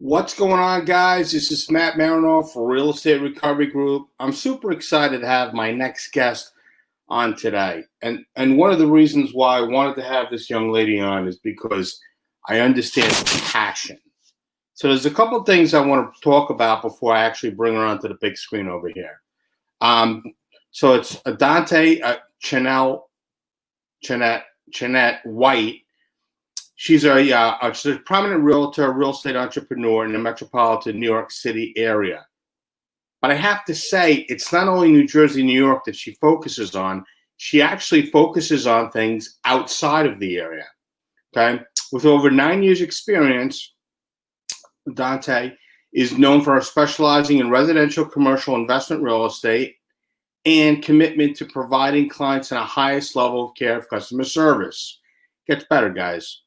What's going on, guys? This is Matt Marinoff for Real Estate Recovery Group. I'm super excited to have my next guest on today. And one of the reasons why I wanted to have this young lady on is because I understand passion. So there's a couple of things I want to talk about before I actually bring her onto the big screen over here. So it's Dionte Chantel White. She's a prominent realtor, real estate entrepreneur in the Metropolitan New York City area. But I have to say, it's not only New Jersey, New York that she focuses on. She actually focuses on things outside of the area. Okay, with over 9 years' experience, Dionte is known for specializing in residential, commercial, investment real estate, and commitment to providing clients in the highest level of care of customer service. Gets better, guys.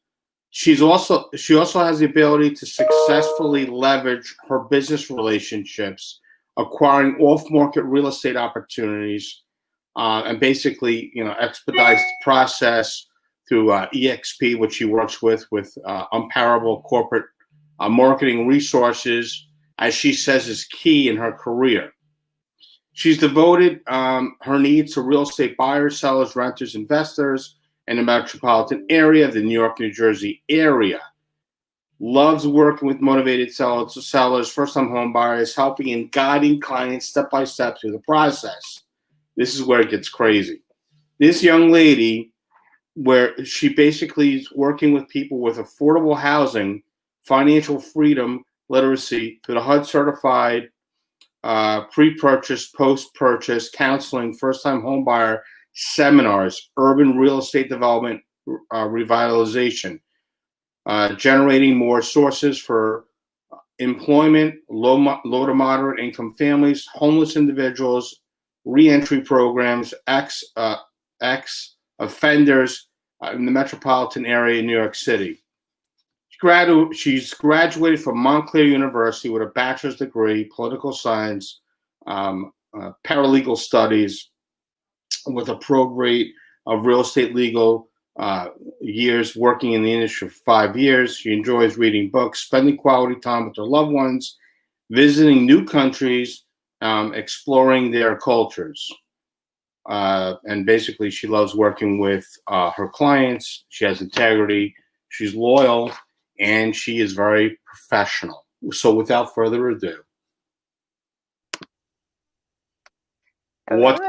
She also has the ability to successfully leverage her business relationships, acquiring off-market real estate opportunities, and basically, expedites the process through EXP, which she works with unparalleled corporate marketing resources, as she says, is key in her career. She's devoted her needs to real estate buyers, sellers, renters, investors in the metropolitan area, the New York, New Jersey area. Loves working with motivated sellers, first-time home buyers, helping and guiding clients step by step through the process. This is where it gets crazy. This young lady, where she basically is working with people with affordable housing, financial freedom, literacy, to the HUD certified pre-purchase, post-purchase counseling, first-time home buyer seminars, urban real estate development revitalization, generating more sources for employment, low to moderate income families, homeless individuals, reentry programs, ex offenders in the metropolitan area in New York City. She's graduated from Montclair University with a bachelor's degree, political science, paralegal studies, with a pro-rate of real estate legal years, working in the industry for 5 years. She enjoys reading books, spending quality time with her loved ones, visiting new countries, exploring their cultures. And basically, she loves working with her clients. She has integrity. She's loyal, and she is very professional. So without further ado, what's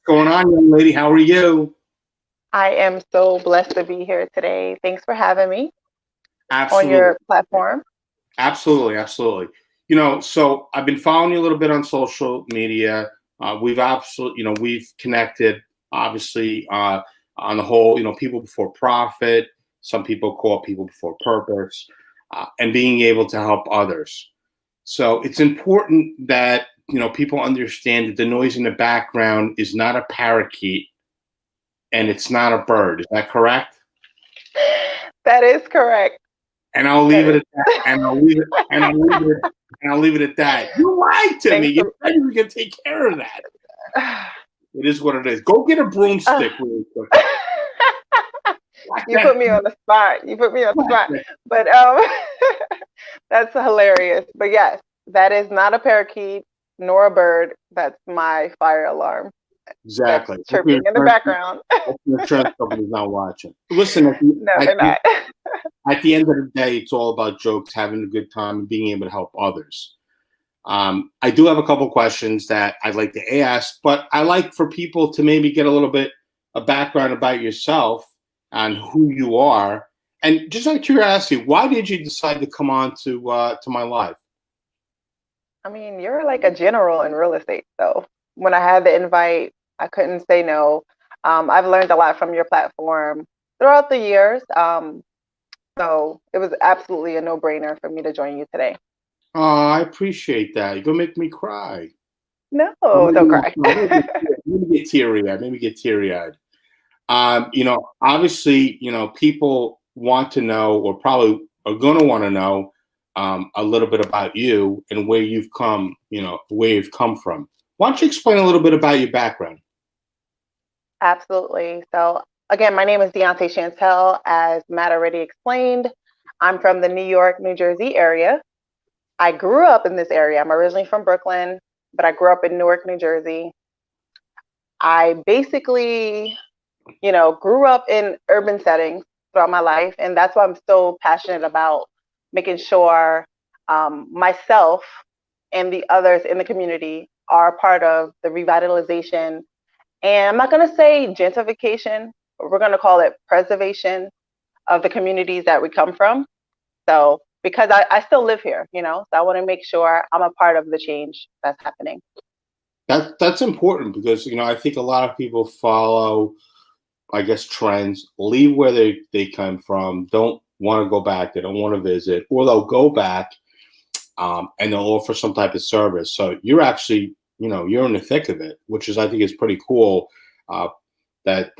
going on, young lady? How are you? I am so blessed to be here today. Thanks for having me on your platform. Absolutely. So I've been following you a little bit on social media. We've connected, obviously, on the whole, people before profit. Some people call people before purpose, and being able to help others. So it's important that people understand that the noise in the background is not a parakeet and it's not a bird. Is that correct? That is correct. And I'll leave it at that. And I'll leave it at that. You lied to me. You said you were gonna take care of that. It is what it is. Go get a broomstick really quick. You put me on the spot. But that's hilarious. But yes, that is not a parakeet nor a bird. That's my fire alarm. Exactly. That's chirping in the background. The insurance company's not watching. Listen, they're not. At the end of the day, it's all about jokes, having a good time, and being able to help others. I do have a couple questions that I'd like to ask, but I like for people to maybe get a little bit of background about yourself and who you are. And just out of curiosity, why did you decide to come on to my live? I mean, you're like a general in real estate. So when I had the invite, I couldn't say no. I've learned a lot from your platform throughout the years. So it was absolutely a no-brainer for me to join you today. Oh, I appreciate that. You're going to make me cry. No, don't cry. Maybe get teary-eyed. Obviously, people want to know, or probably are going to want to know, a little bit about you and where you've come, where you've come from. Why don't you explain a little bit about your background? Absolutely. So again, my name is Dionte Chantel, as Matt already explained. I'm from the New York, New Jersey area. I grew up in this area. I'm originally from Brooklyn, but I grew up in Newark, New Jersey. I basically, grew up in urban settings throughout my life. And that's why I'm so passionate about making sure myself and the others in the community are part of the revitalization. And I'm not going to say gentrification, but we're going to call it preservation of the communities that we come from. So, because I still live here, so I want to make sure I'm a part of the change that's happening. That's important because I think a lot of people follow, I guess, trends, leave where they come from, don't want to go back, they don't want to visit, or they'll go back and they'll offer some type of service. So you're actually, you're in the thick of it, which I think is pretty cool. That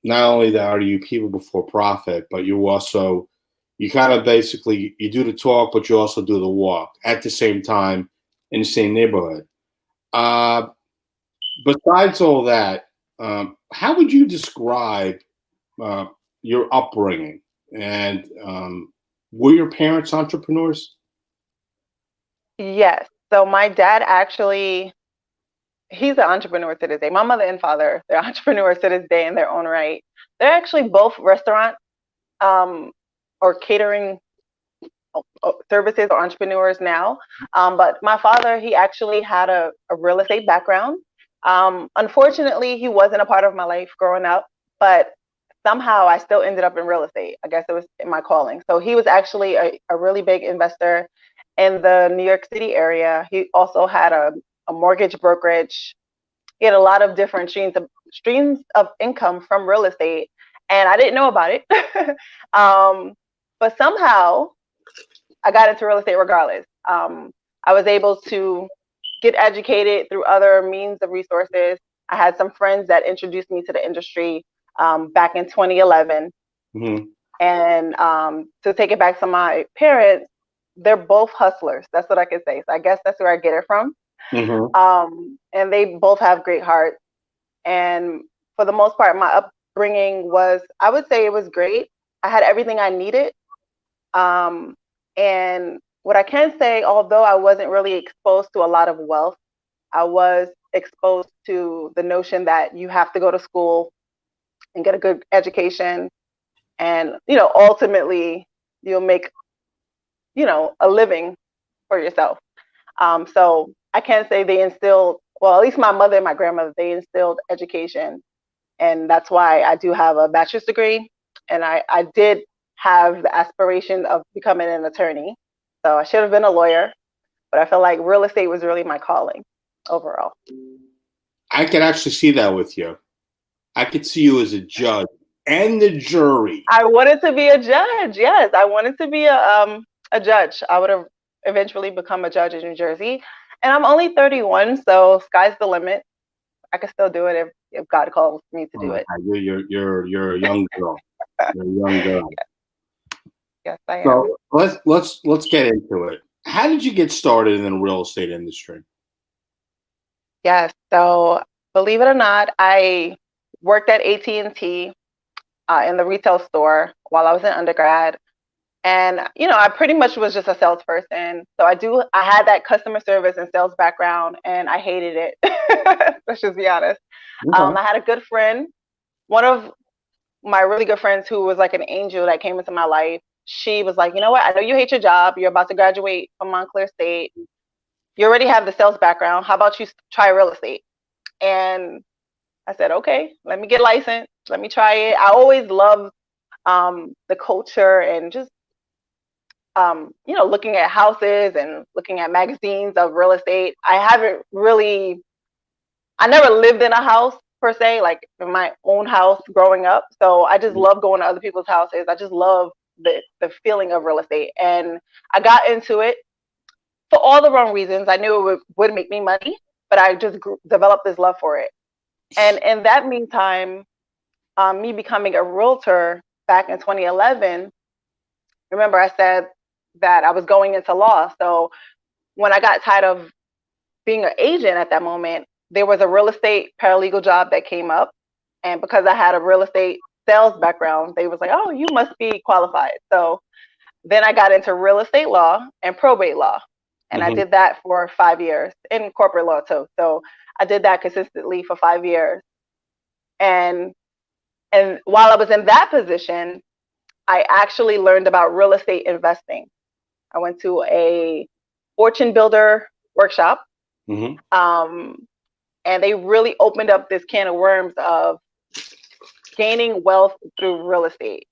not only that are you people before profit, but you kind of basically you do the talk, but you also do the walk at the same time in the same neighborhood. Besides all that, how would you describe your upbringing? And were your parents entrepreneurs? Yes. So my dad actually, he's an entrepreneur to this day. My mother and father, they're entrepreneurs to this day in their own right. They're actually both restaurant or catering services or entrepreneurs now. But my father, he actually had a real estate background. Unfortunately, he wasn't a part of my life growing up, but somehow I still ended up in real estate. I guess it was in my calling. So he was actually a really big investor in the New York City area. He also had a mortgage brokerage. He had a lot of different streams of income from real estate, and I didn't know about it. But somehow I got into real estate regardless. I was able to get educated through other means of resources. I had some friends that introduced me to the industry back in 2011. Mm-hmm. And to take it back to my parents, they're both hustlers. That's what I can say. So I guess that's where I get it from. Mm-hmm. And they both have great hearts. And for the most part, my upbringing was, I would say it was great. I had everything I needed. And what I can say, although I wasn't really exposed to a lot of wealth, I was exposed to the notion that you have to go to school and get a good education. And, ultimately you'll make, a living for yourself. So I can say they instilled, well, at least my mother and my grandmother, they instilled education. And that's why I do have a bachelor's degree. And I did have the aspiration of becoming an attorney. So I should have been a lawyer, but I feel like real estate was really my calling overall. I could actually see that with you. I could see you as a judge and the jury. I wanted to be a judge. Yes, I wanted to be a judge. I would have eventually become a judge in New Jersey. And I'm only 31, so sky's the limit. I can still do it if God calls me to do it. You're a young girl. You're a young girl. Yes, I am. So let's get into it. How did you get started in the real estate industry? Yes. So believe it or not, I worked at AT&T in the retail store while I was in undergrad. And, I pretty much was just a salesperson. So I had that customer service and sales background, and I hated it. Let's just be honest. Okay. I had a good friend, one of my really good friends who was like an angel that came into my life. She was like, you know what? I know you hate your job. You're about to graduate from Montclair State. You already have the sales background. How about you try real estate? And I said, okay, let me get licensed. Let me try it. I always loved the culture and just looking at houses and looking at magazines of real estate. I never lived in a house per se, like in my own house growing up. So I just love going to other people's houses. I just love the feeling of real estate. And I got into it for all the wrong reasons. I knew it would make me money, but I just developed this love for it. And in that meantime, me becoming a realtor back in 2011, remember I said that I was going into law. So when I got tired of being an agent at that moment, there was a real estate paralegal job that came up. And because I had a real estate sales background, they was like, oh, you must be qualified. So Then I got into real estate law and probate law. And I did that for 5 years in corporate law too. So I did that consistently for 5 years. And while I was in that position, I actually learned about real estate investing. I went to a fortune builder workshop. And they really opened up this can of worms of gaining wealth through real estate,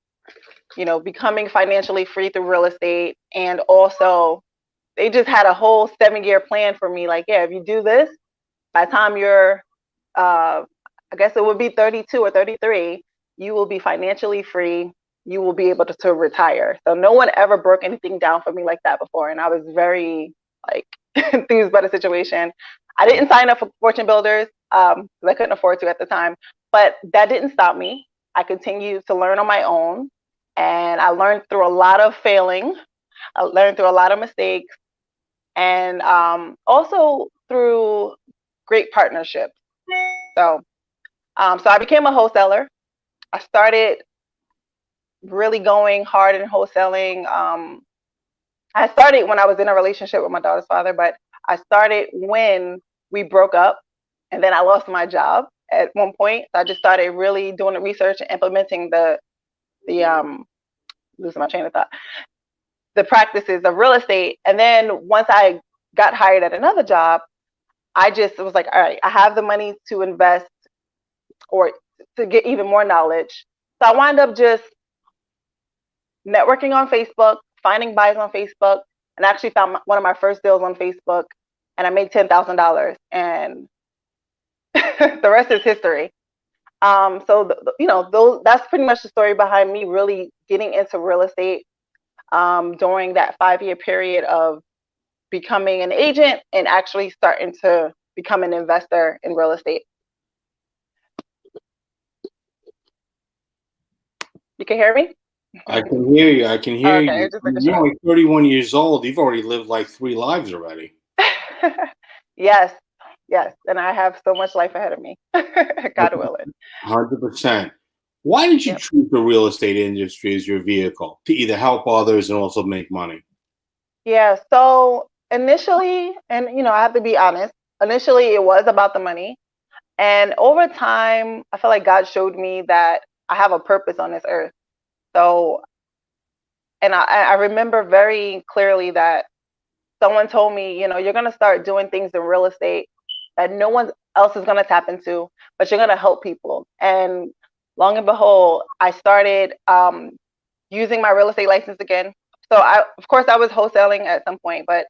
becoming financially free through real estate. And also, they just had a whole 7-year plan for me. Like, yeah, if you do this, by the time you're, I guess it would be 32 or 33, you will be financially free. You will be able to retire. So no one ever broke anything down for me like that before. And I was very enthused by the situation. I didn't sign up for fortune builders because I couldn't afford to at the time, but that didn't stop me. I continued to learn on my own, and I learned through a lot of failing. I learned through a lot of mistakes, and also through great partnerships. So I became a wholesaler. I started really going hard in wholesaling. I started when I was in a relationship with my daughter's father, but I started when we broke up, and then I lost my job at one point. So I just started really doing the research and implementing the losing my train of thought, the practices of real estate. And then once I got hired at another job, I just was like, all right, I have the money to invest or to get even more knowledge. So I wound up just networking on Facebook, finding buyers on Facebook, and I actually found one of my first deals on Facebook, and I made $10,000, and the rest is history. That's pretty much the story behind me really getting into real estate during that 5-year period of becoming an agent and actually starting to become an investor in real estate. You can hear me? I can hear you. I can hear Okay, you. just making You're sure. only 31 years old. You've already lived like 3 lives already. Yes. And I have so much life ahead of me. God willing. 100%. Why did you choose the real estate industry as your vehicle to either help others and also make money? Yeah. So initially, and I have to be honest, initially it was about the money. And over time, I feel like God showed me that I have a purpose on this earth. So, and I remember very clearly that someone told me, you're going to start doing things in real estate that no one else is going to tap into, but you're going to help people. And long and behold, I started using my real estate license again. So of course, I was wholesaling at some point, but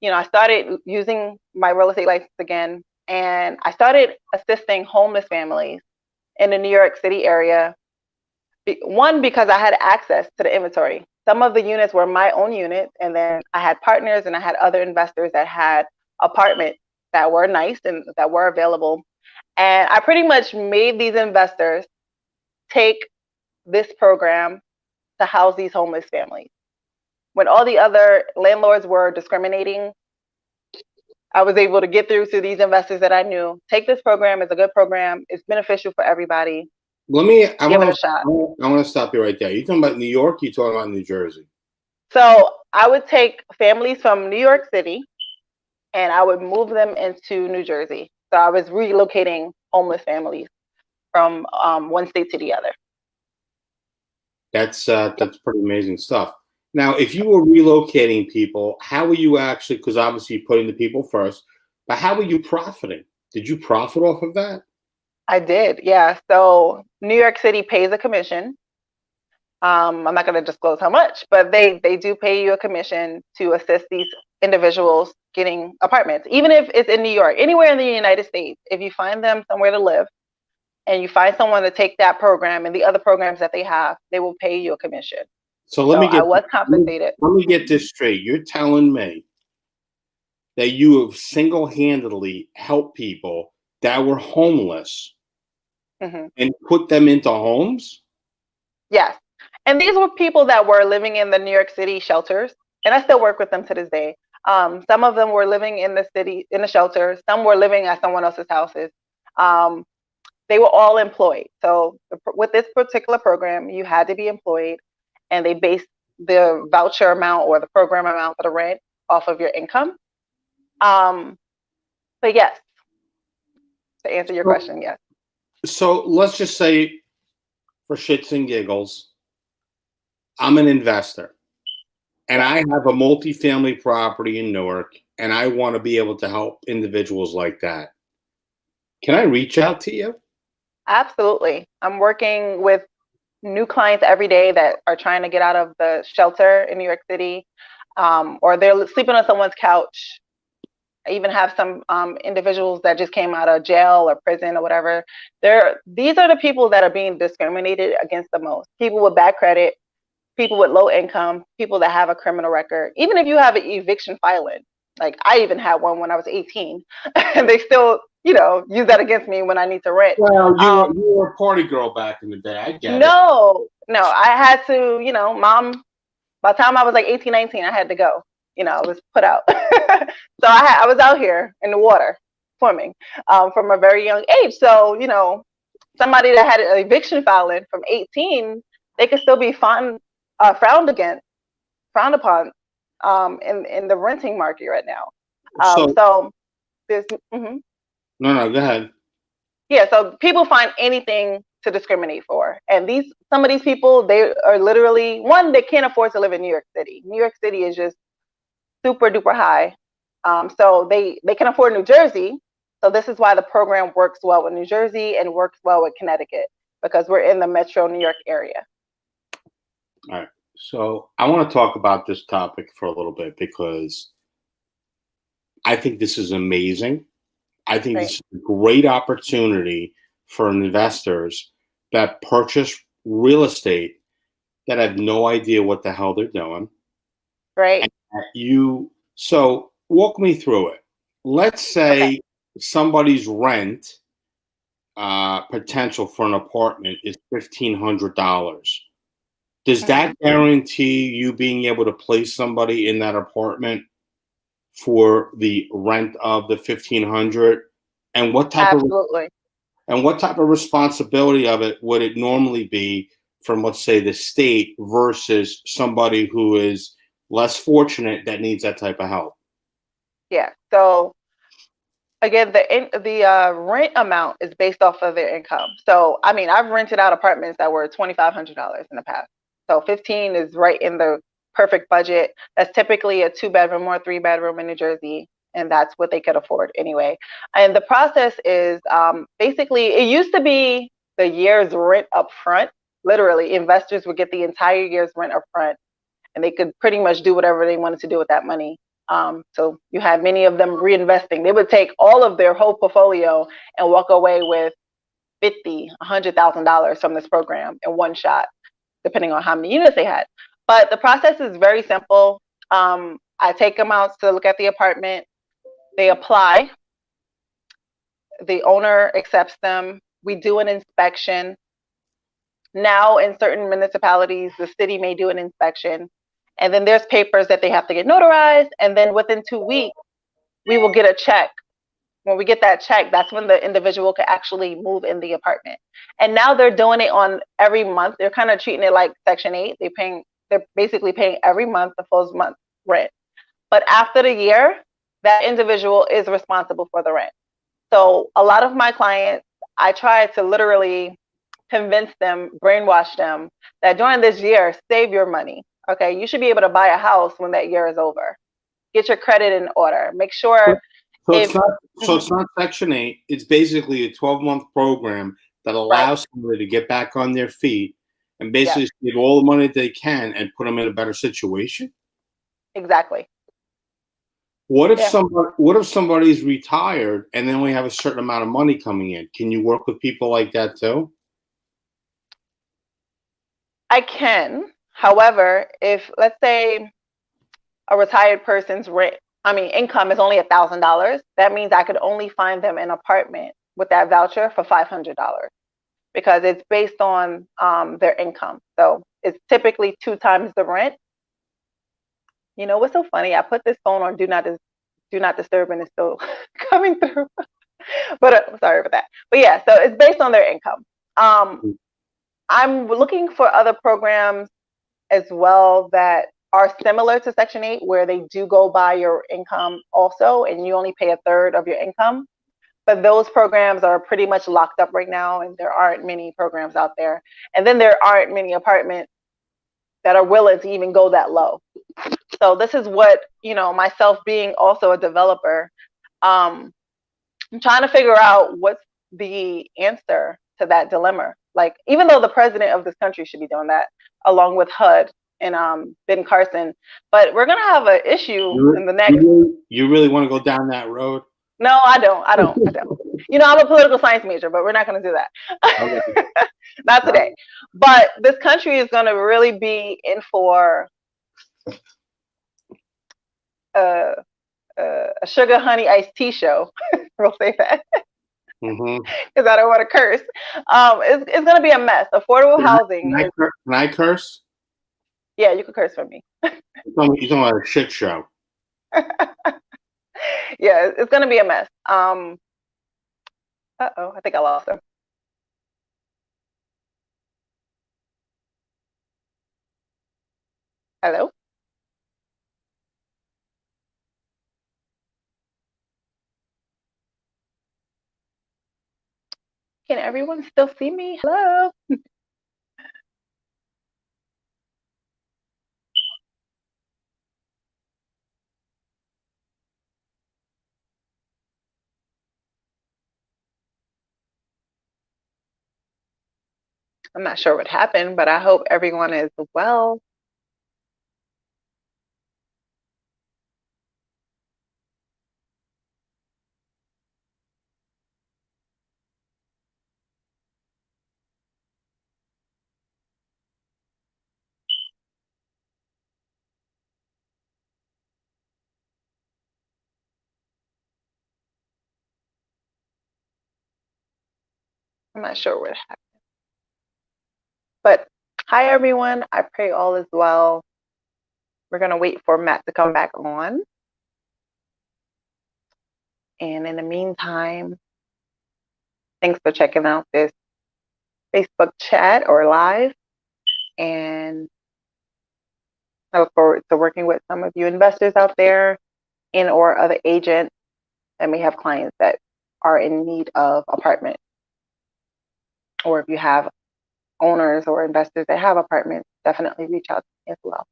I started using my real estate license again, and I started assisting homeless families in the New York City area. One, because I had access to the inventory. Some of the units were my own units, and then I had partners and I had other investors that had apartments that were nice and that were available. And I pretty much made these investors take this program to house these homeless families. When all the other landlords were discriminating, I was able to get through to these investors that I knew. Take this program. It's a good program. It's beneficial for everybody. I Give it a shot. want to stop you right there. You talking about New York? You talking about New Jersey? So I would take families from New York City and I would move them into New Jersey. So I was relocating homeless families from one state to the other. That's pretty amazing stuff. Now, if you were relocating people, how were you actually? Because obviously you're putting the people first, but how were you profiting? Did you profit off of that? I did, yeah. So New York City pays a commission. I'm not going to disclose how much, but they do pay you a commission to assist these individuals getting apartments, even if it's in New York, anywhere in the United States. If you find them somewhere to live and you find someone to take that program and the other programs that they have, they will pay you a commission. So I was compensated. Let me get this straight. You're telling me that you have single-handedly helped people that were homeless and put them into homes? Yes. And these were people that were living in the New York City shelters, and I still work with them to this day. Some of them were living in the city, in the shelters. Some were living at someone else's houses. They were all employed. So with this particular program, you had to be employed, and they based the voucher amount or the program amount for the rent off of your income. But yes, to answer your question, yes. So let's just say, for shits and giggles, I'm an investor and I have a multifamily property in Newark and I want to be able to help individuals like that. Can I reach out to you? Absolutely. I'm working with new clients every day that are trying to get out of the shelter in New York City, or they're sleeping on someone's couch. I even have some individuals that just came out of jail or prison or whatever. These are the people that are being discriminated against the most. People with bad credit, people with low income, people that have a criminal record. Even if you have an eviction filing, like I even had one when I was 18, and they still, use that against me when I need to rent. Well, you were a party girl back in the day. I get it. No, I had to, mom. By the time I was like 18, 19, I had to go. I was put out. So I was out here in the water swimming from a very young age. So, somebody that had an eviction filing from 18, they could still be frowned upon in the renting market right now. So there's, No, go ahead. Yeah, so people find anything to discriminate for. And some of these people, they are literally, one, they can't afford to live in New York City. New York City is just super duper high. So they can afford New Jersey. So this is why the program works well with New Jersey and works well with Connecticut, because we're in the Metro New York area. All right. So I want to talk about this topic for a little bit because I think this is amazing. I think This is a great opportunity for investors that purchase real estate that have no idea what the hell they're doing. Right. So walk me through it. Let's say somebody's rent potential for an apartment is $1,500. Does that guarantee you being able to place somebody in that apartment for the rent of the $1,500? And what type of responsibility of it would it normally be from, let's say, the state versus somebody who is less fortunate that needs that type of help? Yeah. So again, the rent amount is based off of their income. So I mean, I've rented out apartments that were $2,500 in the past. So 15 is right in the perfect budget. That's typically a 2-bedroom or 3-bedroom in New Jersey, and that's what they could afford anyway. And the process is basically, it used to be the year's rent up front. Literally, investors would get the entire year's rent up front, and they could pretty much do whatever they wanted to do with that money. So you have many of them reinvesting. They would take all of their whole portfolio and walk away with $50,000, $100,000 from this program in one shot, depending on how many units they had. But the process is very simple. I take them out to look at the apartment. They apply. The owner accepts them. We do an inspection. Now, in certain municipalities, the city may do an inspection. And then there's papers that they have to get notarized. And then within 2 weeks, we will get a check. When we get that check, that's when the individual can actually move in the apartment. And now they're doing it on every month. They're kind of treating it like Section 8. They're basically paying every month the full month rent. But after the year, that individual is responsible for the rent. So a lot of my clients, I try to literally convince them, brainwash them that during this year, save your money. Okay, you should be able to buy a house when that year is over. Get your credit in order. Make sure. It's not Section 8. It's basically a 12-month program that allows somebody to get back on their feet and basically save all the money they can and put them in a better situation. Exactly. What if somebody's retired and they only have a certain amount of money coming in? Can you work with people like that too? I can. However, if let's say a retired person's income is only $1,000, that means I could only find them an apartment with that voucher for $500 because it's based on their income. So it's typically 2 times the rent. You know what's so funny? I put this phone on do not disturb and it's still coming through. But sorry about that. But yeah, so it's based on their income. I'm looking for other programs as well that are similar to Section 8, where they do go by your income also, and you only pay a third of your income. But those programs are pretty much locked up right now, and there aren't many programs out there. And then there aren't many apartments that are willing to even go that low. So this is what, myself being also a developer, I'm trying to figure out what's the answer to that dilemma. Like, even though the president of this country should be doing that, along with HUD and Ben Carson, but we're gonna have an issue in the next. You really want to go down that road? No, I don't. I'm a political science major, but we're not gonna do that. Okay. Not today. But this country is gonna really be in for a sugar honey iced tea show. We'll say that. Because I don't want to curse. It's going to be a mess. Affordable housing. Can I curse? Yeah, you can curse for me. You're talking about a shit show. Yeah, it's going to be a mess. I think I lost him. Hello? Can everyone still see me? Hello? I'm not sure what happened, but I hope everyone is well. I'm not sure what happened. But hi, everyone. I pray all is well. We're going to wait for Matt to come back on. And in the meantime, thanks for checking out this Facebook chat or live. And I look forward to working with some of you investors out there and or other agents that may have clients that are in need of apartments. Or if you have owners or investors that have apartments, definitely reach out to me as well.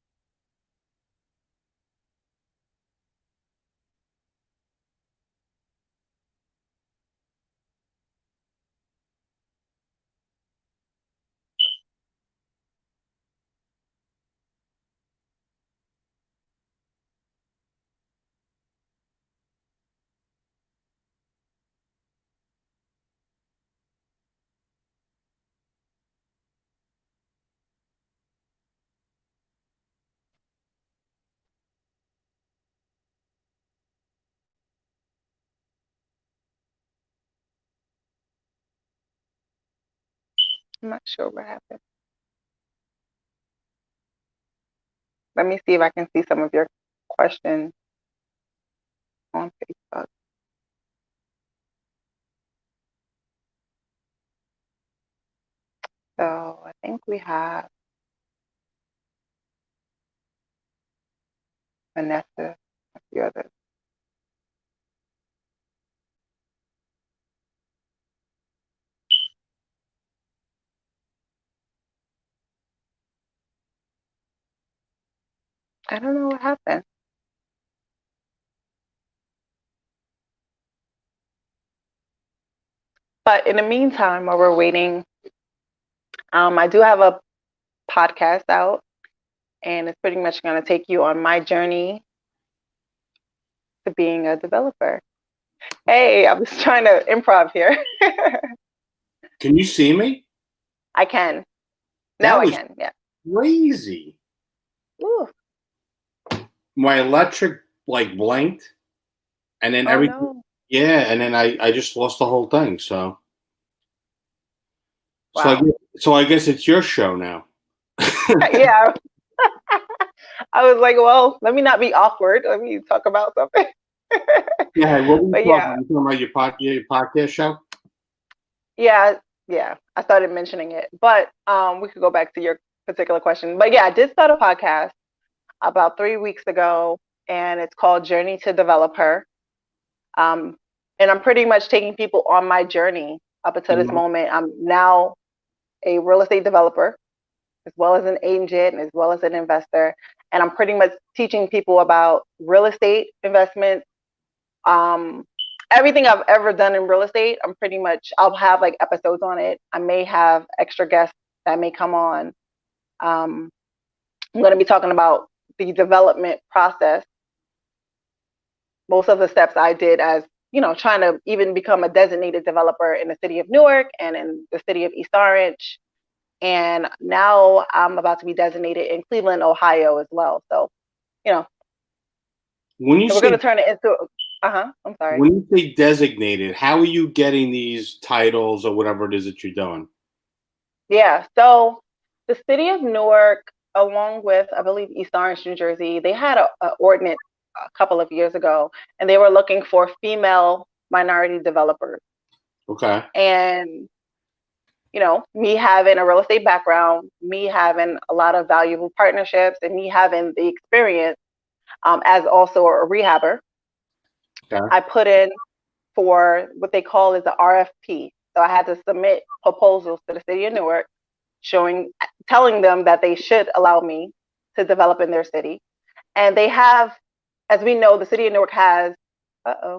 I'm not sure what happened. Let me see if I can see some of your questions on Facebook. So I think we have Vanessa, a few others. I don't know what happened. But in the meantime, while we're waiting, I do have a podcast out, and it's pretty much going to take you on my journey to being a developer. Hey, I was trying to improv here. Can you see me? I can. Now I can, yeah. Crazy. Ooh. My electric blinked, and then everything. No. Yeah, and then I just lost the whole thing. So, wow. So I guess it's your show now. Yeah. I was like, well, let me not be awkward. Let me talk about something. Yeah, what were you talking about? Your podcast show? Yeah. I started mentioning it, but we could go back to your particular question. But yeah, I did start a podcast about 3 weeks ago, and it's called Journey to Developer. Um, and I'm pretty much taking people on my journey up until this Mhm. moment. I'm now a real estate developer, as well as an agent, as well as an investor. And I'm pretty much teaching people about real estate investment. Um, Everything I've ever done in real estate, I'll have like episodes on it. I may have extra guests that may come on. Um, I'm going to be talking about the development process, most of the steps I did as, trying to even become a designated developer in the city of Newark and in the city of East Orange. And now I'm about to be designated in Cleveland, Ohio as well. So, you know, When you so we're going to say turn it into, I'm sorry. when you say designated, how are you getting these titles or whatever it is that you're doing? Yeah. So the city of Newark, along with, I believe, East Orange, New Jersey, they had a ordinance a couple of years ago, and they were looking for female minority developers. Okay. And me having a real estate background, me having a lot of valuable partnerships, and me having the experience as also a rehabber, Okay. I put in for what they call is the RFP. So I had to submit proposals to the city of Newark, telling them that they should allow me to develop in their city. And they have, as we know, the city of Newark has, I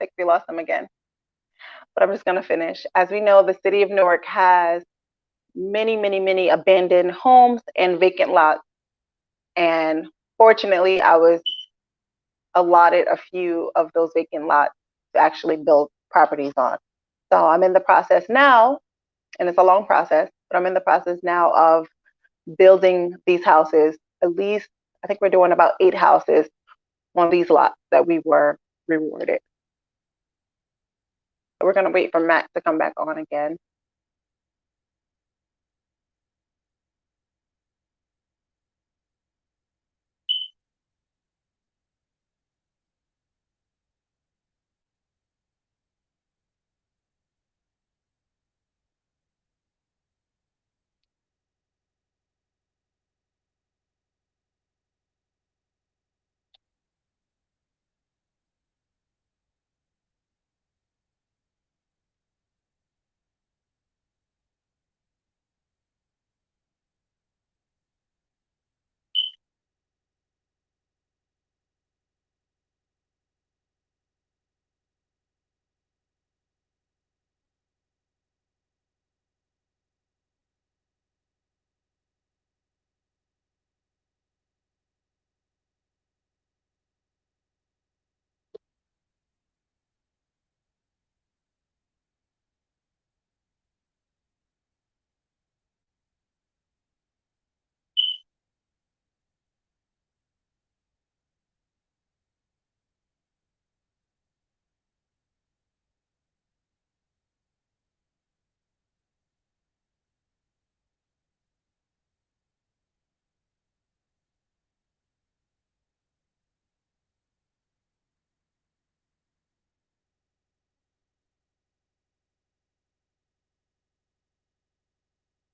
think we lost them again, but I'm just going to finish. As we know, the city of Newark has many, many, many abandoned homes and vacant lots. And fortunately, I was allotted a few of those vacant lots to actually build properties on. So I'm in the process now, and it's a long process, but I'm in the process now of building these houses. At least, I think we're doing about 8 houses on these lots that we were rewarded. So we're going to wait for Matt to come back on again.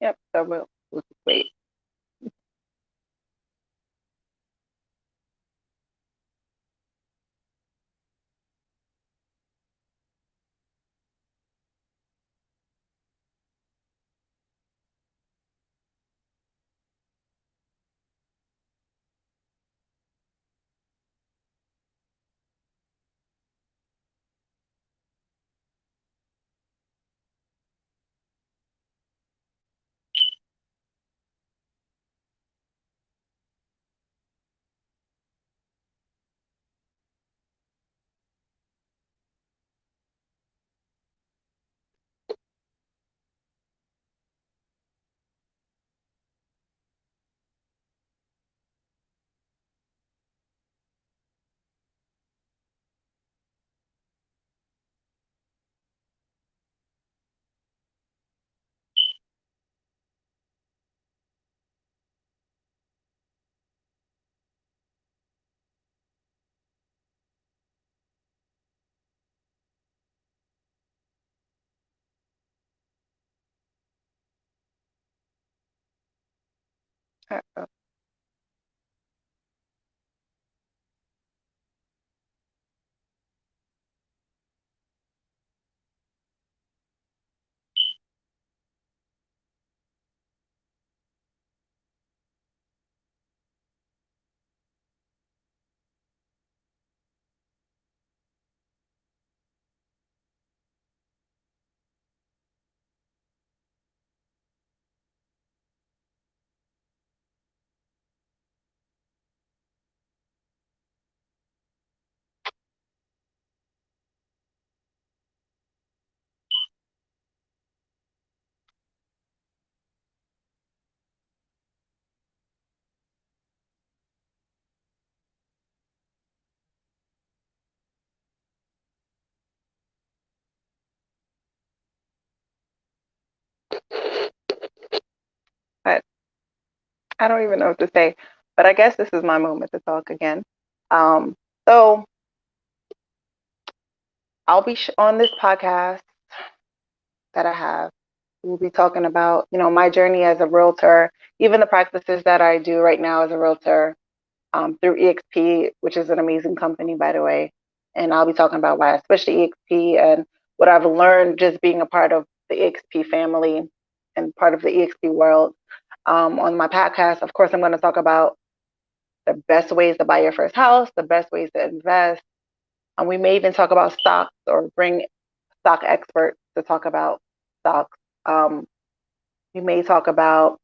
Yep, so we'll just wait. Uh-oh. But I don't even know what to say. But I guess this is my moment to talk again. Um, so I'll be on this podcast that I have. We'll be talking about, my journey as a realtor, even the practices that I do right now as a realtor, through EXP, which is an amazing company, by the way. And I'll be talking about why I switched to EXP and what I've learned just being a part of the EXP family and part of the EXP world. On my podcast, of course, I'm going to talk about the best ways to buy your first house, the best ways to invest. And we may even talk about stocks or bring stock experts to talk about stocks. We may talk about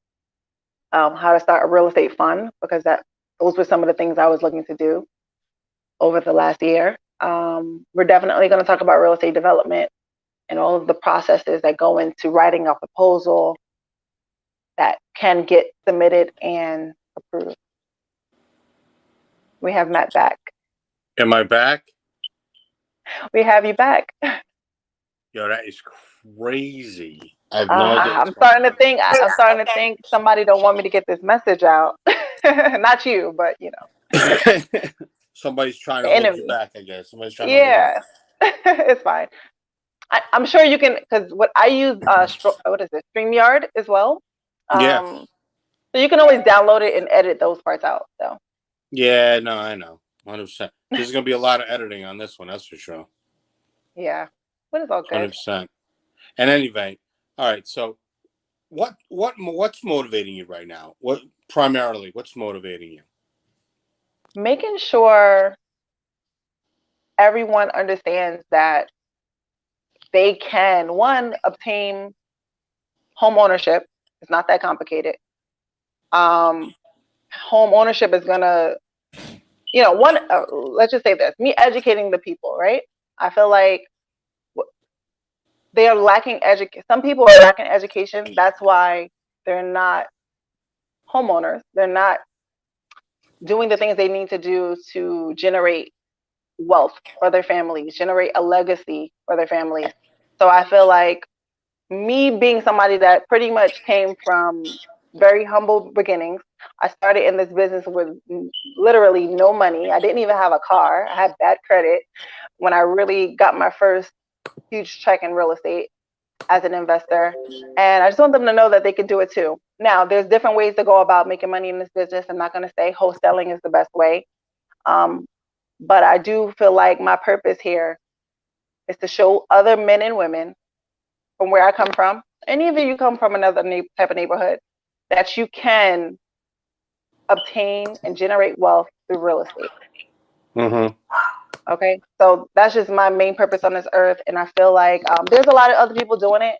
how to start a real estate fund because those were some of the things I was looking to do over the last year. We're definitely going to talk about real estate development and all of the processes that go into writing a proposal that can get submitted and approved. We have Matt back. Am I back? We have you back. Yo, that is crazy. I have no idea. I'm starting to think. I'm starting to think somebody don't want me to get this message out. Not you, but Somebody's trying the to hold you enemy. back, I guess. Somebody's trying to hold you Yeah, it's fine. I'm sure you can, because what I use, what is it, StreamYard as well. Yeah. So you can always download it and edit those parts out. So Yeah, no, I know. 100%. There's going to be a lot of editing on this one, that's for sure. yeah, but it's all good. 100%. And anyway, all right, so what's motivating you right now? What's motivating you? Making sure everyone understands that they can, one, obtain home ownership. It's not that complicated. Home ownership is gonna, let's just say this: me educating the people, right? I feel like they are lacking education. Some people are lacking education. That's why they're not homeowners. They're not doing the things they need to do to generate wealth for their families, generate a legacy for their families. So I feel like me being somebody that pretty much came from very humble beginnings. I started in this business with literally no money. I didn't even have a car. I had bad credit when I really got my first huge check in real estate as an investor. And I just want them to know that they can do it too. Now, there's different ways to go about making money in this business. I'm not going to say wholesaling is the best way. But I do feel like my purpose here is to show other men and women from where I come from, and even you come from another type of neighborhood, that you can obtain and generate wealth through real estate. Mm-hmm. Okay, so that's just my main purpose on this earth, and I feel like there's a lot of other people doing it,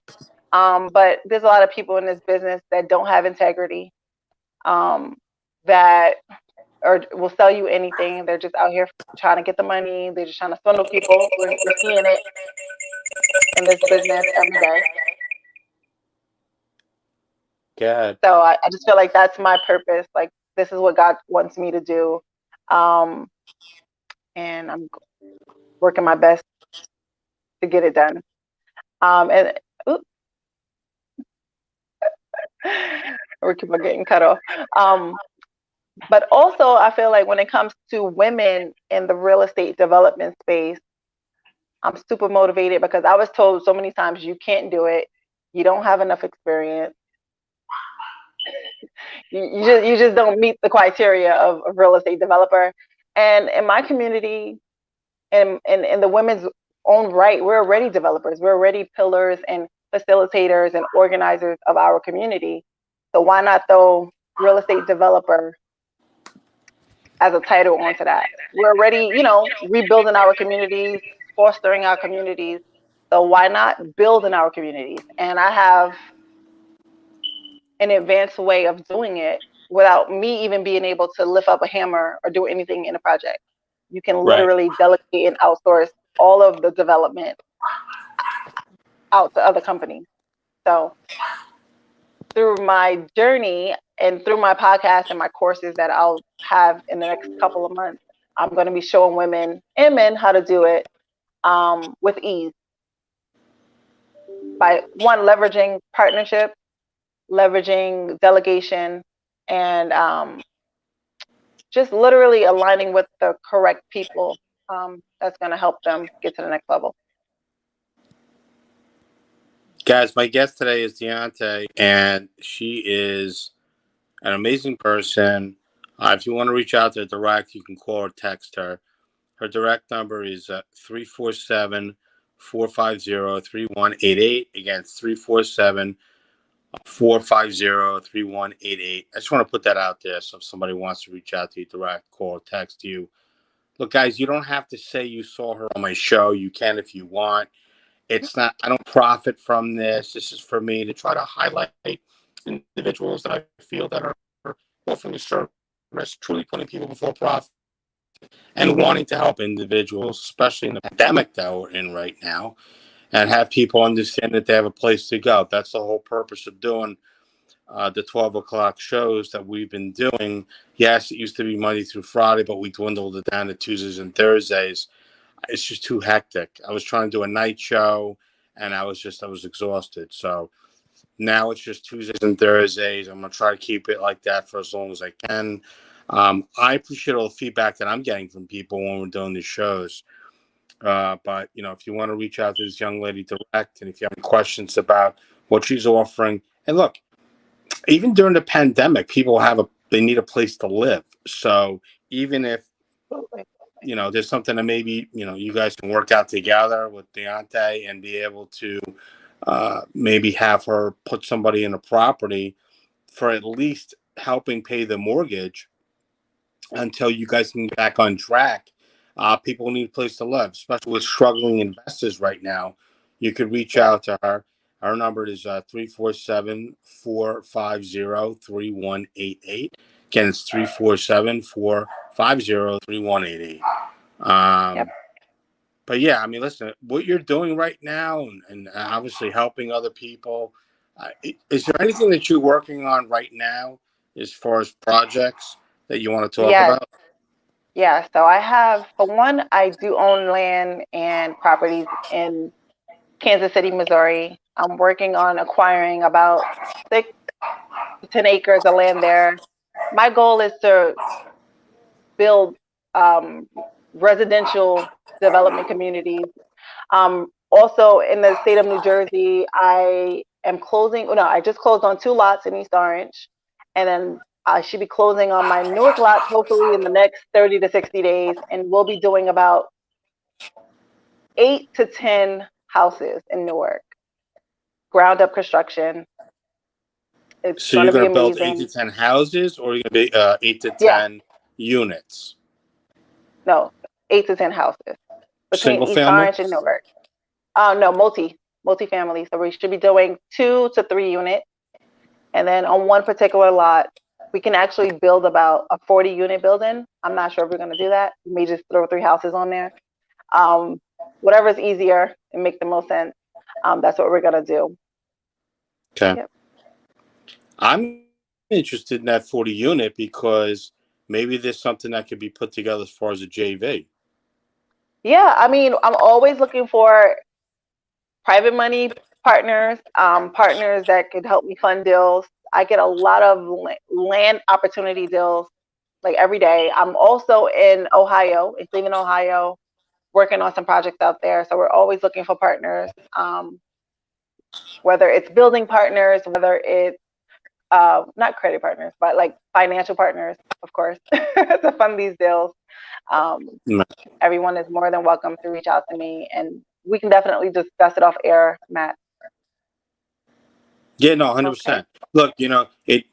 but there's a lot of people in this business that don't have integrity, that will sell you anything. They're just out here trying to get the money. They're just trying to swindle people. We're seeing it in this business every day. God. So I just feel like that's my purpose. Like, this is what God wants me to do. And I'm working my best to get it done. And oops, we keep on getting cut off. But also, I feel like when it comes to women in the real estate development space, I'm super motivated because I was told so many times you can't do it. You don't have enough experience. You just don't meet the criteria of a real estate developer. And in my community, and in the women's own right, we're already developers. We're already pillars and facilitators and organizers of our community. So why not throw real estate developer as a title onto that? We're already, rebuilding our communities, fostering our communities. So why not build in our communities? And I have an advanced way of doing it without me even being able to lift up a hammer or do anything in a project. You can Right. literally delegate and outsource all of the development out to other companies. So through my journey and through my podcast and my courses that I'll have in the next couple of months, I'm going to be showing women and men how to do it with ease by one, leveraging partnership, leveraging delegation, and just literally aligning with the correct people that's going to help them get to the next level. Guys, my guest today is Dionte, and she is an amazing person. If you want to reach out to her direct, you can call or text her. Her direct number is 347 450 3188. Again, it's 347 450 3188. I just want to put that out there. So if somebody wants to reach out to you direct, call or text you. Look, guys, you don't have to say you saw her on my show. You can if you want. It's not, I don't profit from this. This is for me to try to highlight individuals that I feel that are offering a service, truly putting people before profit, and wanting to help individuals, especially in the pandemic that we're in right now, and have people understand that they have a place to go. That's the whole purpose of doing the 12 o'clock shows that we've been doing. Yes, it used to be Monday through Friday, but we dwindled it down to Tuesdays and Thursdays. It's just too hectic. I was trying to do a night show, and I was exhausted. So now it's just Tuesdays and Thursdays. I'm going to try to keep it like that for as long as I can. I appreciate all the feedback that I'm getting from people when we're doing these shows. But, if you want to reach out to this young lady direct, and if you have any questions about what she's offering, and look, even during the pandemic, people they need a place to live. So even if, there's something that maybe, you guys can work out together with Dionte and be able to maybe have her put somebody in a property for at least helping pay the mortgage until you guys can get back on track. People need a place to live, especially with struggling investors right now. You could reach out to her. Our number is 347 450 3188. Again, it's 347 450 3188. Yep. But yeah, I mean, listen, what you're doing right now and obviously helping other people, is there anything that you're working on right now as far as projects that you want to talk Yes. about? Yeah. So I have, for one, I do own land and properties in Kansas City, Missouri. I'm working on acquiring about 6 to 10 acres of land there. My goal is to build residential development communities. Also, in the state of New Jersey, I am closing. No, I just closed on 2 lots in East Orange, and then I should be closing on my newest lot hopefully in the next 30 to 60 days, and we'll be doing about 8 to 10 houses in Newark, ground up construction. It's So going you're to be going to build 8 to amazing. 10 houses, or you're going to be 8 to Yeah, 10 units? no, 8 to 10 houses between Single East family? Orange and Newark. No, multi-family. So we should be doing 2 to 3 units. And then on one particular lot, we can actually build about a 40-unit building. I'm not sure if we're going to do that. We may just throw 3 houses on there. Whatever's easier and make the most sense. That's what we're going to do. Okay. Yep. I'm interested in that 40 unit because maybe there's something that could be put together as far as a JV. Yeah, I mean, I'm always looking for private money partners, partners that could help me fund deals. I get a lot of land opportunity deals like every day. I'm also in Ohio, in Cleveland, Ohio, working on some projects out there. So we're always looking for partners, whether it's building partners, whether it's not credit partners, but like financial partners, of course, to fund these deals. Um, Everyone is more than welcome to reach out to me, and we can definitely discuss it off air, Matt. Yeah, no, 100%. Okay. Look,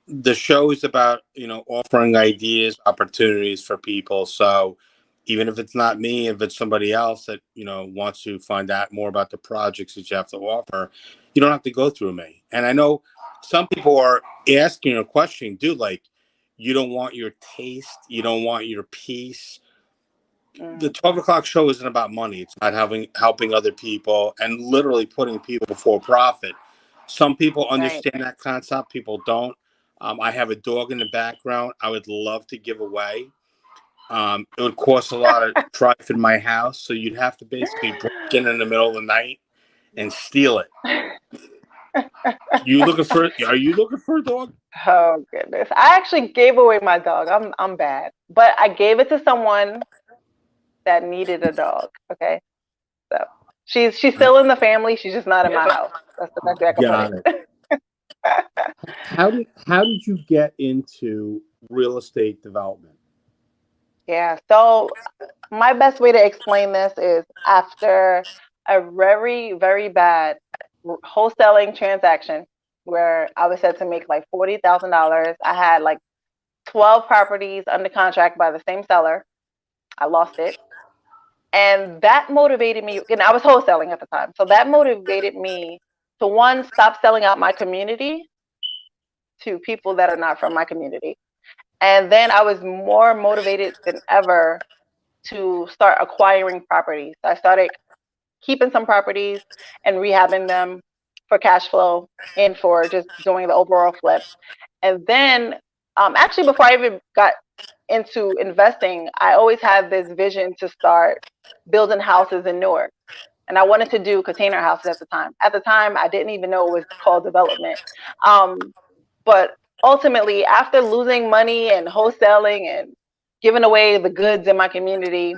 the show is about, offering ideas, opportunities for people. So even if it's not me, if it's somebody else that, wants to find out more about the projects that you have to offer, you don't have to go through me. And I know some people are asking or questioning, dude, like, you don't want your taste, you don't want your piece. The 12 o'clock show isn't about money. It's about helping other people and literally putting people before profit. Some people understand that concept. People don't. I have a dog in the background. I would love to give away. It would cost a lot of strife in my house, so you'd have to basically break in the middle of the night and steal it. Are you looking for a dog? Oh goodness. I actually gave away my dog. I'm bad. But I gave it to someone that needed a dog. Okay. So she's still in the family. She's just not in my house. That's the best way I can put Got it. it. How did you get into real estate development? Yeah. So my best way to explain this is after a very, very bad wholesaling transaction where I was said to make like $40,000. I had like 12 properties under contract by the same seller. I lost it. And that motivated me. And I was wholesaling at the time. So that motivated me to one, stop selling out my community to people that are not from my community. And then I was more motivated than ever to start acquiring properties. So I started keeping some properties and rehabbing them for cash flow and for just doing the overall flip. And then, actually, before I even got into investing, I always had this vision to start building houses in Newark. And I wanted to do container houses at the time. At the time, I didn't even know it was called development. Um, but ultimately, after losing money and wholesaling and giving away the goods in my community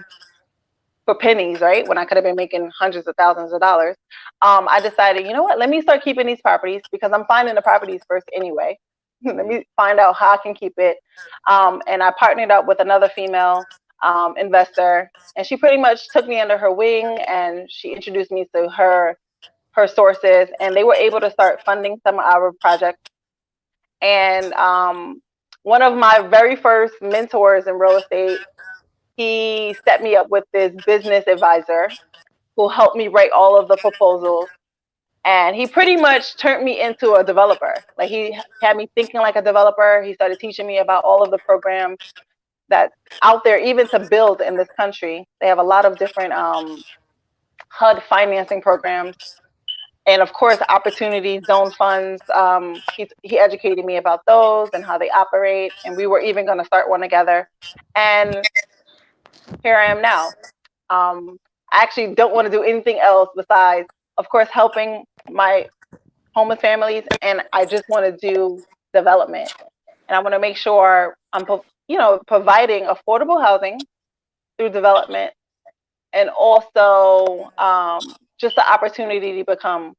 for pennies, right? When I could have been making hundreds of thousands of dollars, I decided, you know what? Let me start keeping these properties because I'm finding the properties first anyway. Let me find out how I can keep it. And I partnered up with another female investor, and she pretty much took me under her wing, and she introduced me to her sources, and they were able to start funding some of our projects. And one of my very first mentors in real estate, he set me up with this business advisor who helped me write all of the proposals. And he pretty much turned me into a developer. Like he had me thinking like a developer. He started teaching me about all of the programs that's out there, even to build in this country. They have a lot of different HUD financing programs. And of course, opportunity zone funds. He educated me about those and how they operate. And we were even going to start one together. And here I am now. I actually don't want to do anything else besides, of course, helping my homeless families, and I just want to do development. And I want to make sure I'm, providing affordable housing through development, and also just the opportunity to become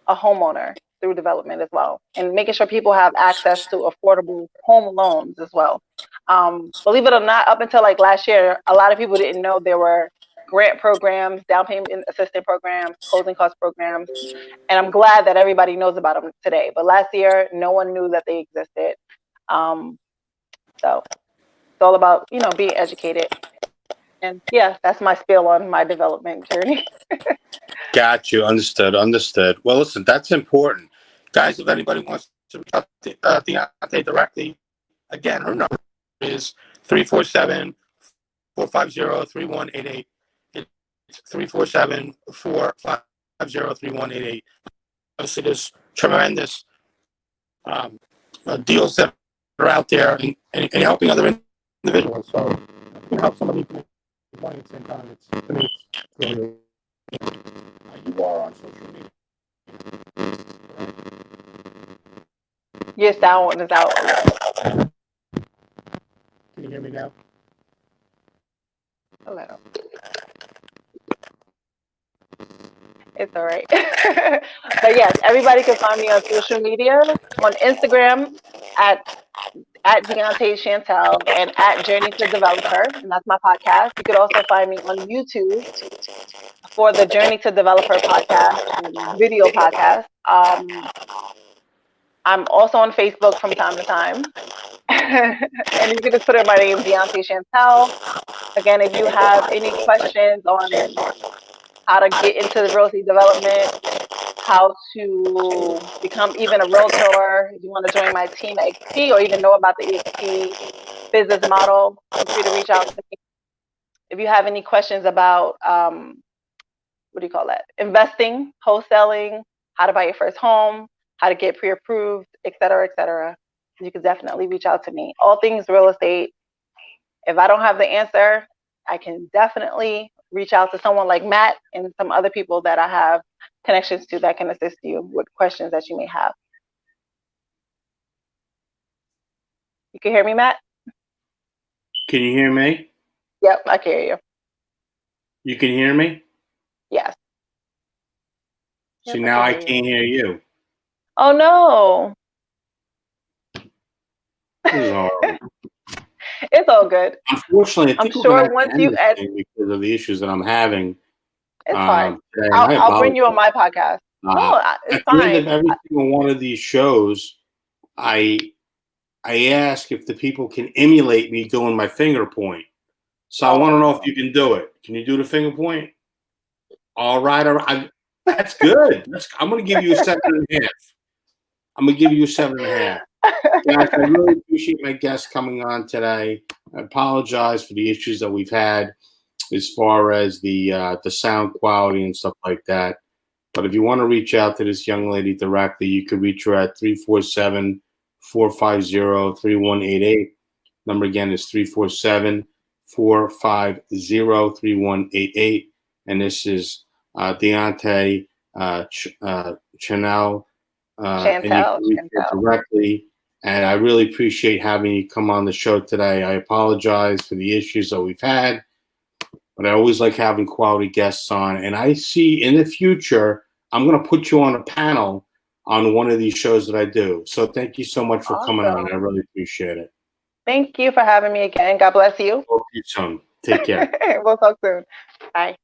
a homeowner through development as well, and making sure people have access to affordable home loans as well. Believe it or not, up until like last year, a lot of people didn't know there were grant programs, down payment assistance programs, closing cost programs, and I'm glad that everybody knows about them today. But last year, no one knew that they existed. So it's all about being educated. And yeah, that's my spiel on my development journey. Got you. Understood. Well, listen, that's important. Guys, if anybody wants to reach out to Dionte directly, again, her number is 347-450-3188. It's 347-450-3188. Obviously, there's tremendous deals that are out there and helping other individuals. So if you can help somebody at the same time, to me, it's really, you are on social media. Your sound is out a little. Can you hear me now? A little. It's all right. But yes, everybody can find me on social media. On Instagram, at Dionte Chantel and at Journey to Developer, and that's my podcast. You could also find me on YouTube for the Journey to Developer podcast and video podcast. I'm also on Facebook from time to time. And you can just put in my name, Dionte Chantel. Again, if you have any questions on how to get into the real estate development, how to become even a realtor, if you want to join my team at EXP or even know about the EXP business model, feel free to reach out to me. If you have any questions about, investing, wholesaling, how to buy your first home, how to get pre-approved, et cetera, you can definitely reach out to me. All things real estate. If I don't have the answer, I can definitely reach out to someone like Matt and some other people that I have connections to that can assist you with questions that you may have. You can hear me, Matt? Can you hear me? Yep, I can hear you. You can hear me? Yes. See, now I can't hear you. Oh, no. This is horrible. It's all good. Unfortunately, I think I'm sure once you add, because of the issues that I'm having. It's fine. Today, I'll bring you on my podcast. No, it's fine. At the end of every single one of these shows, I ask if the people can emulate me doing my finger point. So I want to know if you can do it. Can you do the finger point? All right. That's good. I'm going to give you a 7.5. I'm going to give you a 7.5. Guys, I really appreciate my guests coming on today. I apologize for the issues that we've had as far as the sound quality and stuff like that. But if you want to reach out to this young lady directly, you can reach her at 347-450-3188. Number again is 347-450-3188. And this is Dionte Chantel. And you can reach her directly. And I really appreciate having you come on the show today. I apologize for the issues that we've had, but I always like having quality guests on. And I see in the future, I'm going to put you on a panel on one of these shows that I do. So thank you so much for coming on. I really appreciate it. Thank you for having me again. God bless you. Talk to you soon. Take care. We'll talk soon. Bye.